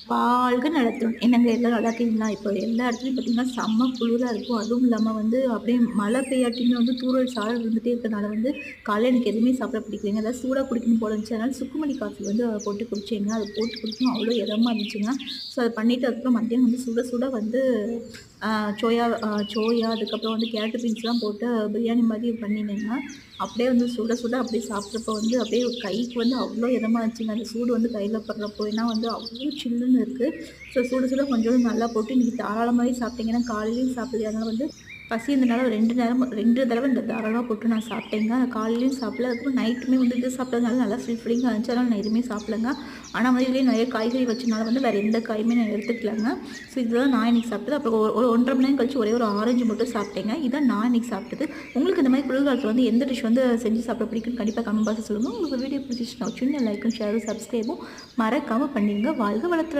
வாழ்க நலத்துடன். என்னங்க எல்லாம் நல்லா இருக்கீங்களா? இப்போ எல்லா இடத்துலயும் பார்த்தீங்கன்னா, செம்ம குளிரா இருக்கும். அதுவும் இல்லாம வந்து அப்படியே மழை பெய்யாட்டியுமே வந்து தூறல் சாரல் விழுந்துட்டே இருக்கனால வந்து, காலையில எனக்கு எதுவுமே சாப்பிட பிடிக்கலைங்க. ஏதாவது சூடா குடிக்கணும் போல இருந்துச்சு. அதனால சுக்குமல்லி காஃபி வந்து போட்டு குடிச்சேங்க. அது போட்டு குடிக்கவும் அவ்வளோ இதமா இருந்துச்சுங்க. ஸோ அத பண்ணிட்டு அதுக்கப்புறம் மத்தியானம் வந்து சுட சுட வந்து அ சோயா அதுக்கப்புறம் வந்து கேரட் பீன்ஸ்லாம் போட்டு பிரியாணி மாரி பண்ணினேங்க. அப்படியே வந்து சுட சுட அப்படியே சாப்பிட்றப்போ வந்து அப்படியே கைக்கு வந்து அவ்வளோ இதமா இருந்துச்சுங்க. அந்த சூடு வந்து கையில படுறப்போ, ஏன்னா வந்து அவ்வளோ சில்லுன்னு இருக்கு. ஸோ சுட சுட கொஞ்சோண்டு நல்லா போட்டு இன்னைக்கு தாராளமாவே சாப்பிட்டேங்க. ஏன்னா காலையிலயும் சாப்பிடல. அதனால வந்து பசி இருந்தனால 2 தடவ இந்த தாராளமா போட்டு நான் சாப்பிட்டேங்க. காலையிலயும் சாப்பிடல. அதுக்கப்புறம் நைட்டுமே வந்து இது சாப்பிட்டதுனால நல்லா ஃபில்லிங்கா இருந்துச்சு. அதனால நான் எதுவுமே சாப்பிடலங்க. ஆனா வந்து இதுலயே நெறைய காய்கறி வச்சனால வந்து வேற எந்த காயுமே நான் எடுத்துக்கலங்க. ஸோ இதுதான் நான் இன்னைக்கு சாப்பிட்டது. அப்புறம் ஒரு 1 1/2 மணி நேரம் கழிச்சு ஒரே ஒரு ஆரஞ்சு மட்டும் சாப்பிட்டேங்க. இதான் நான் இன்னைக்கு சாப்பிட்டது. உங்களுக்கு இந்த மாரி குளிர்காலத்துல வந்து எந்த டிஷ் வந்து செஞ்சு சாப்பிட பிடிக்கும்னு கண்டிப்பா கமெண்ட் பாக்ஸ்ல சொல்லுங்க. உங்களுக்கு வீடியோ பிடிச்சிச்சுன்னா ஒரு சின்ன லைக்கும், ஷேரும், சப்ஸ்கிரைபும் மறக்காம பண்ணிருங்க. வாழ்க வளத்துடன்.